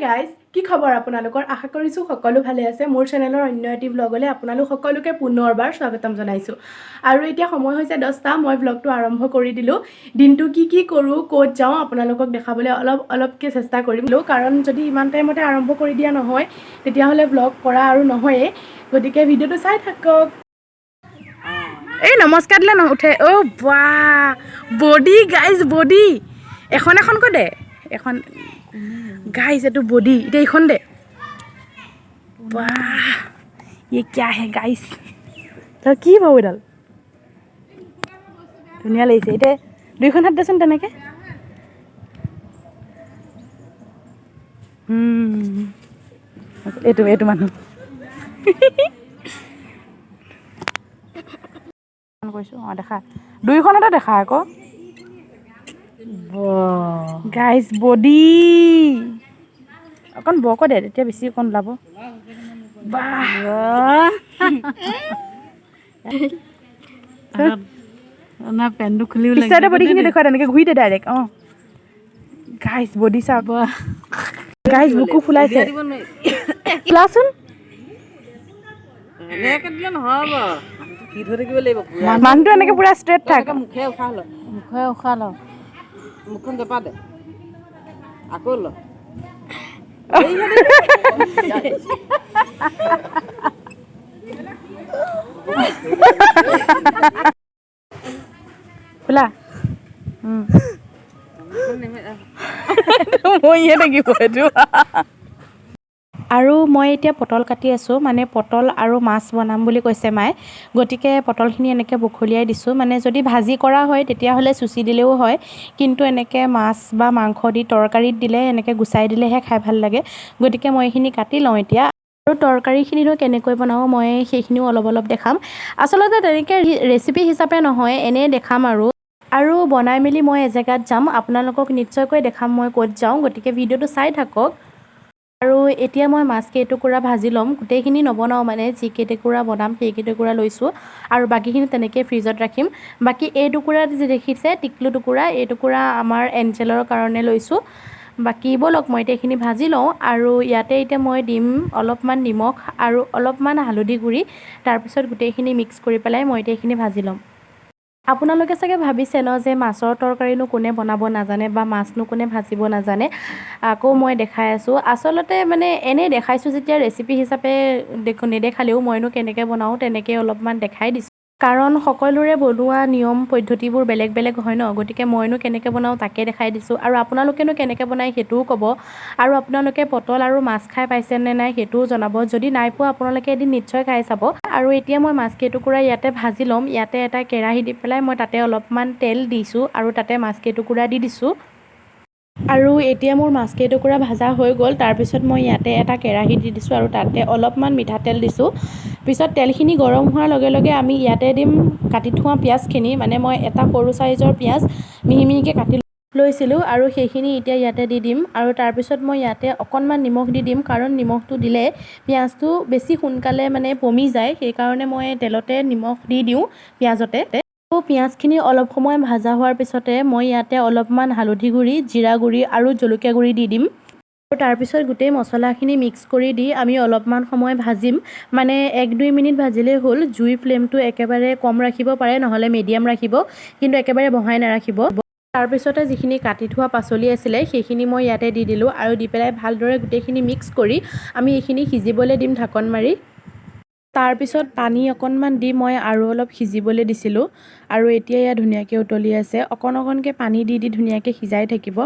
guys কি খবৰ আপোনালোকৰ আশা কৰিছোঁ সকলো ভালে আছে মোৰ চেনেলৰ অন্য এটি ব্লগলৈ আপোনালোক সকলোকে পুনৰবাৰ স্বাগতম জনাইছোঁ আৰু এতিয়া সময় হৈছে 10টা মই ব্লগটো আৰম্ভ কৰি দিলোঁ দিনটো কি কৰোঁ ক'ত যাওঁ আপোনালোকক দেখাবলৈ অলপকৈ চেষ্টা কৰিম কাৰণ যদি ইমান টাইমতে আৰম্ভ কৰি দিয়া নহয় তেতিয়াহ'লে ব্লগ কৰা আৰু নহয়ে গতিকে ভিডিঅ'টো চাই থাকক এই নমস্কাৰ দিলে নুঠে অ' বাহ বডি গাইজ বডি এখন দে এখন गाइस ये तो बॉडी इटे इखन दे वाह ये क्या है गाइस तो की भाव इडाल धुनिया लागिছে इटे दुइखन हात देसन तनेके एटु मानु কৈছো দেখা দুইখন এটা দেখা আকৌ गाइस बॉडी অকন বক দে তেতিয়া বেছি অকন ওলাব বাহ না পেনটো খুলিও লাগে পিছতে বডিখিনি দেখুৱা তেনেকে ঘুৰি দে ডাইৰেক্ট গাইস বডি চাব গাইস বুকু ফুলাইছে ক্লাসন এনেকে দিলে নহব কি ধৰি থাকিব লাগিব মানুহটো এনেকে পুৰা ষ্ট্ৰেট থাক মুখে উখা ল মুখখন জপা দে আকৌ ল ফুলা মই ইয়ে থাকিব এইটো আৰু মই এতিয়া পটল কাটি আছোঁ মানে পটল আৰু মাছ বনাম বুলি কৈছে মায়ে গতিকে পটলখিনি এনেকৈ বখলিয়াই দিছোঁ মানে যদি ভাজি কৰা হয় তেতিয়াহ'লে চুচি দিলেও হয় কিন্তু এনেকৈ মাছ বা মাংস দি তৰকাৰীত দিলে এনেকৈ গুচাই দিলেহে খাই ভাল লাগে গতিকে মই এইখিনি কাটি লওঁ এতিয়া আৰু তৰকাৰীখিনিনো কেনেকৈ বনাওঁ মই সেইখিনিও অলপ দেখাম আচলতে তেনেকৈ ৰেচিপি হিচাপে নহয় এনেই দেখাম আৰু বনাই মেলি মই এজেগাত যাম আপোনালোকক নিশ্চয়কৈ দেখাম মই ক'ত যাওঁ গতিকে ভিডিঅ'টো চাই থাকক আৰু এতিয়া মই মাছ কেইটুকুৰা ভাজি ল'ম গোটেইখিনি নবনাওঁ মানে যি কেইটুকুৰা বনাম সেই কেইটুকুৰা লৈছোঁ আৰু বাকীখিনি তেনেকৈ ফ্ৰিজত ৰাখিম বাকী এই টুকুৰা যি দেখিছে টিকলু টুকুৰা এই টুকুৰা আমাৰ এঞ্জেলৰ কাৰণে লৈছোঁ বাকী ব'লক মই এতিয়া এইখিনি ভাজি লওঁ আৰু ইয়াতে এতিয়া মই দিম অলপমান নিমখ আৰু অলপমান হালধি গুড়ি তাৰপিছত গোটেইখিনি মিক্স কৰি পেলাই মই এতিয়া এইখিনি ভাজি ল'ম আপোনালোকে চাগে ভাবিছে ন যে মাছৰ তৰকাৰীনো কোনে বনাব নাজানে বা মাছনো কোনে ভাজিব নাজানে আকৌ মই দেখাই আছোঁ আচলতে মানে এনেই দেখাইছোঁ যেতিয়া ৰেচিপি হিচাপে নেদেখালেও মইনো কেনেকৈ বনাওঁ তেনেকৈ অলপমান দেখাই দিছোঁ কাৰণ সকলোৰে বনোৱা নিয়ম পদ্ধতিবোৰ বেলেগ হয় ন গতিকে মইনো কেনেকৈ বনাওঁ তাকে দেখাই দিছোঁ আৰু আপোনালোকেনো কেনেকৈ বনায় সেইটোও ক'ব আৰু আপোনালোকে পটল আৰু মাছ খাই পাইছেনে নাই সেইটোও জনাব যদি নাই পোৱা আপোনালোকে এদিন নিশ্চয় খাই চাব আৰু এতিয়া মই মাছ কেইটুকুৰা ইয়াতে ভাজি ল'ম ইয়াতে এটা কেৰাহী দি পেলাই মই তাতে অলপমান তেল দিছোঁ আৰু তাতে মাছ কেইটুকুৰা দি দিছোঁ আৰু এতিয়া মোৰ মাছ কেইটুকুৰা ভাজা হৈ গ'ল তাৰপিছত মই ইয়াতে এটা কেৰাহী দি দিছোঁ আৰু তাতে অলপমান মিঠাতেল দিছোঁ পিছত তেলখিনি গৰম হোৱাৰ লগে আমি ইয়াতে দিম কাটি থোৱা পিঁয়াজখিনি মানে মই এটা সৰু চাইজৰ পিঁয়াজ মিহিকৈ কাটি লৈছিলোঁ আৰু সেইখিনি এতিয়া ইয়াতে দি দিম আৰু তাৰপিছত মই ইয়াতে অকণমান নিমখ দি দিম কাৰণ নিমখটো দিলে পিঁয়াজটো বেছি সোনকালে মানে পমি যায় সেইকাৰণে মই তেলতে নিমখ দি দিওঁ পিঁয়াজতে পিঁয়াজখিনি অলপ সময় ভাজা হোৱাৰ পিছতে মই ইয়াতে অলপমান হালধি গুড়ি জিৰা গুড়ি আৰু জলকীয়া গুড়ি দি দিম আৰু তাৰপিছত গোটেই মছলাখিনি মিক্স কৰি দি আমি অলপমান সময় ভাজিম মানে 1-2 মিনিট ভাজিলেই হ'ল জুই ফ্লেমটো একেবাৰে কম ৰাখিব পাৰে নহ'লে মিডিয়াম ৰাখিব কিন্তু একেবাৰে বঢ়াই নাৰাখিব তাৰপিছতে যিখিনি কাটি থোৱা পাচলি আছিলে সেইখিনি মই ইয়াতে দি দিলোঁ আৰু দি পেলাই ভালদৰে গোটেইখিনি মিক্স কৰি আমি এইখিনি সিজিবলৈ দিম ঢাকন মাৰি তাৰপিছত পানী অকণমান দি মই আৰু অলপ সিজিবলৈ দিছিলোঁ আৰু এতিয়া এয়া ধুনীয়াকৈ উতলি আছে অকণকৈ পানী দি ধুনীয়াকৈ সিজাই থাকিব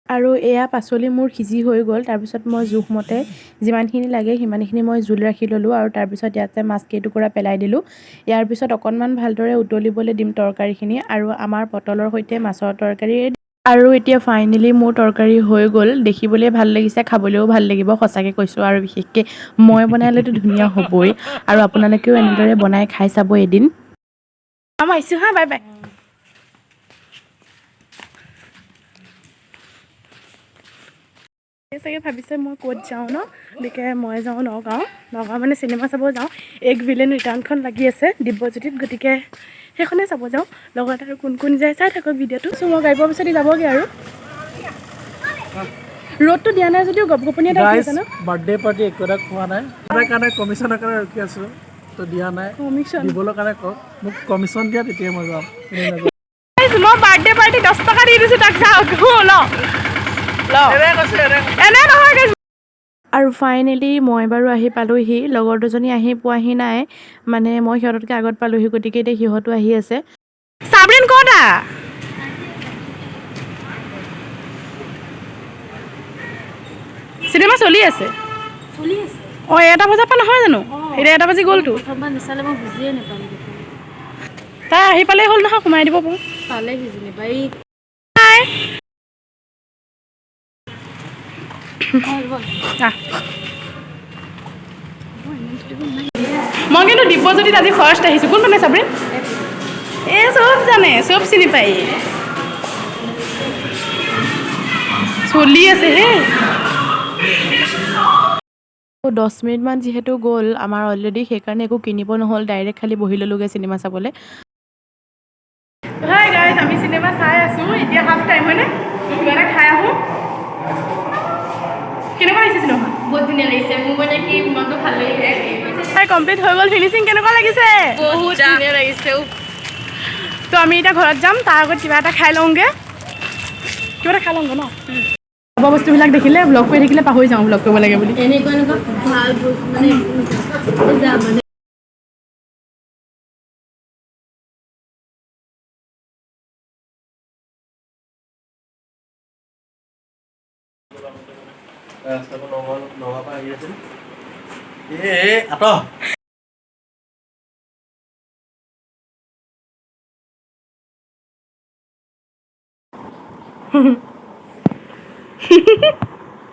আৰু এয়া পাচলি মোৰ সিজি হৈ গ'ল তাৰপিছত মই জোখমতে যিমানখিনি লাগে সিমানখিনি মই জোল ৰাখি ল'লোঁ আৰু তাৰপিছত ইয়াতে মাছ কেইটুকুৰা পেলাই দিলোঁ ইয়াৰ পিছত অকণমান ভালদৰে উতলিবলৈ দিম তৰকাৰীখিনি আৰু আমাৰ পটলৰ সৈতে মাছৰ তৰকাৰী আৰু এতিয়া ফাইনেলি মোৰ তৰকাৰী হৈ গ'ল দেখিবলৈ ভাল লাগিছে খাবলৈও ভাল লাগিব সঁচাকৈ কৈছোঁ আৰু বিশেষকৈ মই বনালেতো ধুনীয়া হ'বই আৰু আপোনালোকেও এনেদৰে বনাই খাই চাব এদিন মই আহিছোঁ হা বাই বাই চাগে ভাবিছে মই ক'ত যাওঁ ন গতিকে মই যাওঁ নগাঁও মানে চিনেমা চাব যাওঁ এক ভিলেন ৰিটাৰ্ণখন লাগি আছে দিব্যজ্যোতিত গতিকে সেইখনে চাব যাওঁ লগত আৰু কোন যায় চাই থাকক ভিডিঅ'টো চ' মই গাই পোৱাৰ পিছতে যাবগৈ আৰু ৰ'দটো দিয়া নাই যদিও গপগপনি এটা উঠি আছে ন বাৰ্থডে পাৰ্টি একো এটা খোৱা নাই তাৰ কাৰণে কমিশ্যনৰ কাৰণে ৰখি আছোঁ তো দিয়া নাই কমিশ্যন দিবলৈ কাৰণে কওক মোক কমিশ্যন দিয়া তেতিয়া মই যাম মই বাৰ্থডে পাৰ্টি 10 টকা দি দিছোঁ তাক চাওক ল এনে নহয় আৰু ফাইনেলি মই বাৰু আহি পালোহি লগৰ দুজনী আহি পোৱাহি নাই মানে মই সিহঁততকৈ আগত পালোহি গতিকে এতিয়া সিহঁতো আহি আছে চাবৰিন ক'তা চিনেমা চলি আছে অঁ 1টা বজাৰ পৰা নহয় জানো এতিয়া 1টা বাজি গ'লতো প্ৰথমবাৰ নিচালে মই বুজিয়ে নাপালোঁ তাই আহি পালেই হ'ল নহয় সোমাই দিব পাৰোঁ পালেহি যেনিবা এই মই কিন্তু দিব্যজ্যোতিত আজি ফাৰ্ষ্ট আহিছোঁ কোন মানে চাবৰিন এই চব জানে চব চিনি পায় চলি আছে হে 10 মিনিটমান যিহেতু গ'ল আমাৰ অলৰেডি সেইকাৰণে একো কিনিব নহ'ল ডাইৰেক্ট খালি বহি ল'লোগৈ চিনেমা চাবলৈ হাই গাইজ আমি চিনেমা চাই আছোঁ এতিয়া হাফ টাইম হয়নে কিবা এটা খাই আহোঁ কেনেকুৱা লাগিছে চিনেমা বহুত ধুনীয়া লাগিছে মোৰ মানে কি মনটো ভাল লাগিছে তাই কমপ্লিট হৈ গ'ল ফিনিচিং কেনেকুৱা লাগিছে বহুত ধুনীয়া লাগিছে তো আমি এতিয়া ঘৰত যাম তাৰ আগত কিবা এটা খাই লওঁগৈ কিবা এটা খাই লওঁগৈ ন খোৱা বস্তুবিলাক দেখিলে ব্লগ কৰি থাকিলে পাহৰি যাওঁ ব্লগ কৰিব লাগে বুলি এনেকুৱা ভাল মানে যাম মানে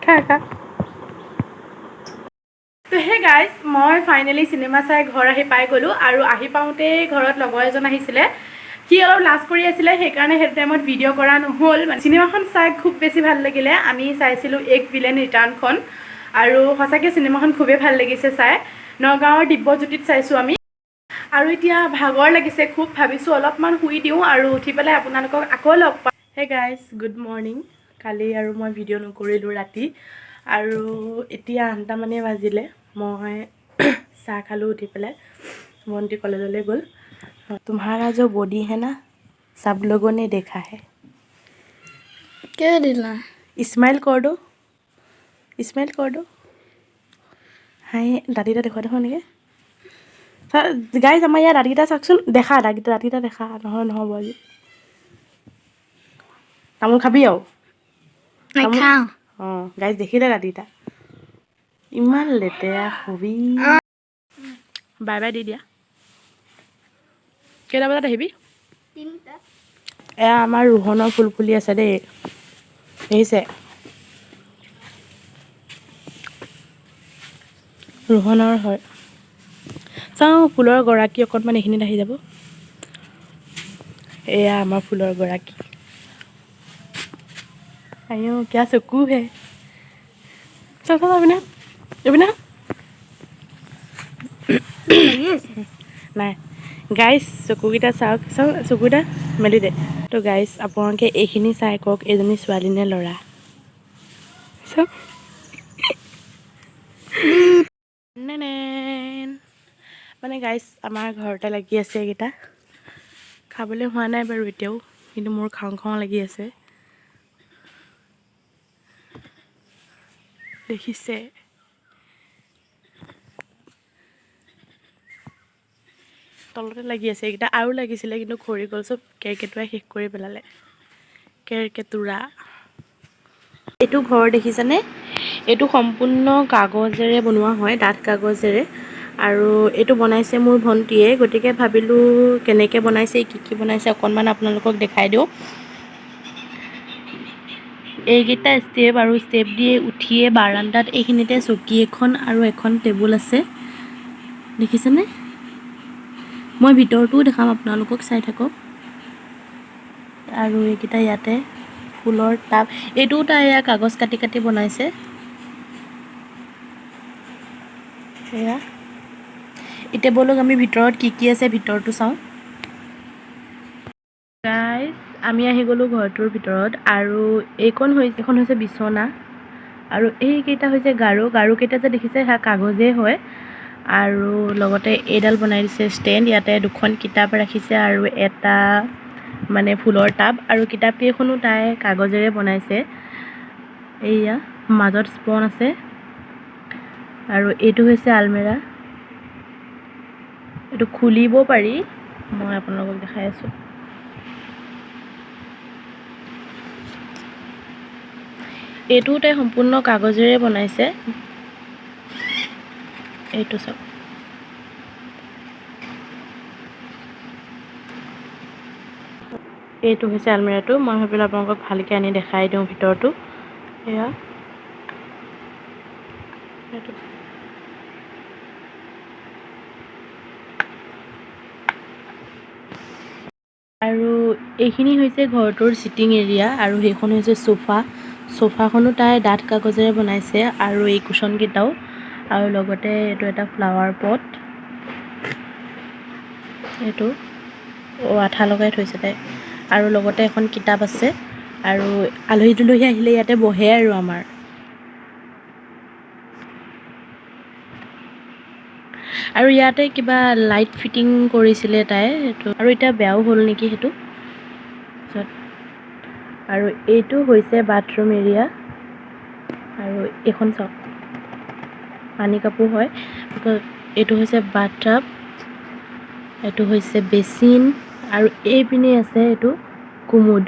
খা তো হে গাইজ মই ফাইনেলি চিনেমা চাই ঘৰ আহি পাই গ'লোঁ আৰু আহি পাওঁতেই ঘৰত লগৰ এজন আহিছিলে সি অলপ লাজ কৰি আছিলে সেইকাৰণে সেইটো টাইমত ভিডিঅ' কৰা নহ'ল মানে চিনেমাখন চাই খুব বেছি ভাল লাগিলে আমি চাইছিলোঁ এক ভিলেন ৰিটাৰ্ণখন আৰু সঁচাকৈ চিনেমাখন খুবেই ভাল লাগিছে চাই নগাঁৱৰ দিব্যজ্যোতিত চাইছোঁ আমি আৰু এতিয়া ভাগৰ লাগিছে খুব ভাবিছোঁ অলপমান শুই দিওঁ আৰু উঠি পেলাই আপোনালোকক আকৌ লগ পাম হে গাইজ গুড মৰ্ণিং কালি আৰু মই ভিডিঅ' নকৰিলোঁ ৰাতি আৰু এতিয়া 8টা মানে বাজিলে মই চাহ খালোঁ উঠি পেলাই ভণ্টি কলেজলৈ গ'ল तुम्हारा जो बॉडी है ना सब लोगों ने देखा है क्या दिला स्माइल कर दो হাই দাঁতিটা দেখুৱাই দেখোন নেকি গাইজ আমাৰ ইয়াত দাঁতিকেইটা চাওকচোন দেখা দাঁতিকেইটা দেখা নহ'ব আজি তামোল খাবি আৰু নাখাওঁ অঁ গাইজ দেখিলে দাঁতিকেইটা ইমান লেতেৰা হবি বাই বাই দি দিয়া কেইটা বজাত আহিবি 3টা এয়া আমাৰ ৰোহনৰ ফুল ফুলি আছে দেই দেখিছে ৰোহনৰ হয় চাওঁ ফুলৰ গৰাকী অকণমান এইখিনিত আহি যাব এয়া আমাৰ ফুলৰ গৰাকী আইও কিয়া চকু হে চাওঁ যাবি না নাই গাইজ চকুকেইটা চাওক চকুকেইটা মেলি দে তো গাইজ আপোনালোকে এইখিনি চাই কওক এজনী ছোৱালী নে ল'ৰা চাওক মানে গাইজ আমাৰ ঘৰতে লাগি আছে এইকেইটা খাবলৈ হোৱা নাই বাৰু এতিয়াও কিন্তু মোৰ খাওঁ খাওঁ লাগি আছে দেখিছে তলতে লাগি আছে এইকেইটা আৰু লাগিছিলে কিন্তু খৰি গ'ল চব কেৰ্কেটুৱাই শেষ কৰি পেলালে কেৰ্কেটুৰা এইটো ঘৰ দেখিছেনে এইটো সম্পূৰ্ণ কাগজেৰে বনোৱা হয় ডাঠ কাগজেৰে আৰু এইটো বনাইছে মোৰ ভণ্টীয়ে গতিকে ভাবিলোঁ কেনেকৈ বনাইছে কি বনাইছে অকণমান আপোনালোকক দেখাই দিওঁ এইকেইটা ষ্টেপ আৰু ষ্টেপ দিয়ে উঠিয়ে বাৰান্দাত এইখিনিতে চকী এখন আৰু এখন টেবুল আছে দেখিছেনে মই ভিতৰটোও দেখাম আপোনালোকক চাই থাকক আৰু এইকেইটা ইয়াতে ফুলৰ টাব এইটোও তাই এয়া কাগজ কাটি কাটি বনাইছে সেয়া এতিয়া ব'লক আমি ভিতৰত কি আছে ভিতৰটো চাওঁ গাইজ আমি আহি গ'লোঁ ঘৰটোৰ ভিতৰত আৰু এইখন হৈছে বিচনা আৰু এইকেইটা হৈছে গাৰু গাৰুকেইটা যে দেখিছে সেয়া কাগজেই হয় আৰু লগতে এইডাল বনাই দিছে ষ্টেণ্ড ইয়াতে দুখন কিতাপ ৰাখিছে আৰু এটা মানে ফুলৰ টাব আৰু কিতাপকেইখনো তাই কাগজেৰে বনাইছে এইয়া মাজত স্পন আছে আৰু এইটো হৈছে আলমিৰা এইটো খুলিব পাৰি মই আপোনালোকক দেখাই আছোঁ এইটো তাই সম্পূৰ্ণ কাগজেৰে বনাইছে এইটো চাওক এইটো হৈছে আলমিৰাটো মই ভাবিলোঁ আপোনালোকক ভালকৈ আনি দেখাই দিওঁ ভিতৰটো এয়া এইটো আৰু এইখিনি হৈছে ঘৰটোৰ চিটিং এৰিয়া আৰু সেইখন হৈছে সোফাখনো তাই ডাঠ কাগজেৰে বনাইছে আৰু এই কুশ্বনকেইটাও আৰু লগতে এইটো এটা ফ্লাৱাৰ পট এইটো আঠা লগাই থৈছে তাই আৰু লগতে এখন কিতাপ আছে আৰু আলহী দুলহী আহিলে ইয়াতে বহে আৰু আমাৰ আৰু ইয়াতে কিবা লাইট ফিটিং কৰিছিলে তাই সেইটো আৰু এতিয়া বেয়াও হ'ল নেকি সেইটো তাৰপিছত আৰু এইটো হৈছে বাথৰুম এৰিয়া আৰু এইখন চাওক পানী কাপোৰ হয় এইটো হৈছে বাথটাব এইটো হৈছে বেচিন আৰু এইপিনে আছে এইটো কুমুদ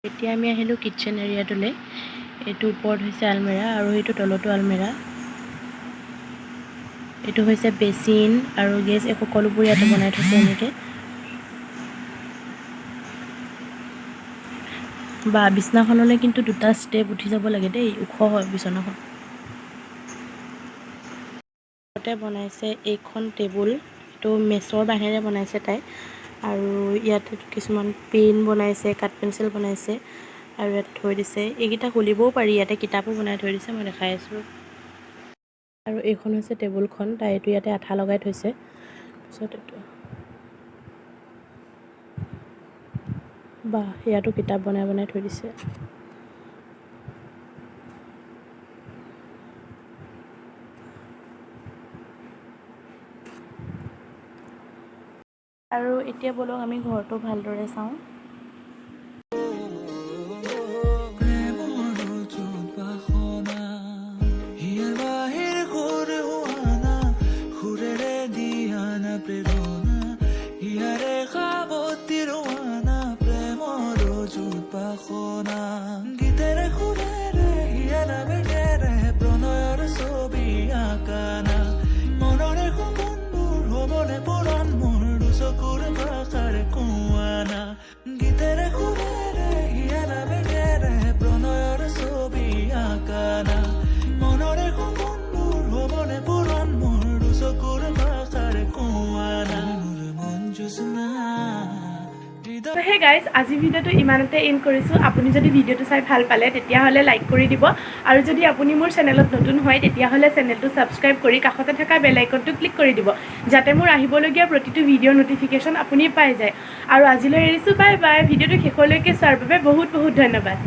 এতিয়া আমি আহিলোঁ কিটচেন এৰিয়াটোলৈ এইটো ওপৰত হৈছে আলমিৰা আৰু এইটো তলতো আলমিৰা এইটো হৈছে বেচিন আৰু গেছ এই সকলোবোৰ ইয়াতে বনাই থৈছে এনেকৈ বা বিচনাখনলৈ কিন্তু দুটা ষ্টেপ উঠি যাব লাগে দেই ওখ হয় বিচনাখন তাতে বনাইছে এইখন টেবুল এইটো মেচৰ বাঁহেৰে বনাইছে তাই আৰু ইয়াতে কিছুমান পেন বনাইছে কাঠ পেঞ্চিল বনাইছে আৰু ইয়াতে থৈ দিছে এইকেইটা খুলিবও পাৰি ইয়াতে কিতাপো বনাই থৈ দিছে মই দেখাই আছোঁ আৰু এইখন হৈছে টেবুলখন তাই এইটো ইয়াতে আঠা লগাই থৈছে তাৰপিছত এইটো বা ইয়াতো কিতাপ বনাই থৈ দিছে আৰু এতিয়া বলক আমি ঘৰটো ভালদৰে চাওঁ So hey guys, আজি ভিডিওটো ইমানতে এন্ড কৰিছো আপুনি যদি ভিডিওটো চাই ভাল পালে তেতিয়া হলে লাইক কৰি দিব আৰু যদি আপুনি মোৰ চেনেলত নতুন হয় তেতিয়া হলে চেনেলটো সাবস্ক্ৰাইব কৰি কাষতে থকা বেল আইকনটো ক্লিক কৰি দিব যাতে মোৰ আহিবলগীয়া প্ৰতিটো ভিডিও নটিফিকেশন আপুনি পাই যায় আৰু আজিলৈ এৰিছো বাই বাই ভিডিওটো শেষলৈকে চোৱাৰ বাবে বহুত বহুত ধন্যবাদ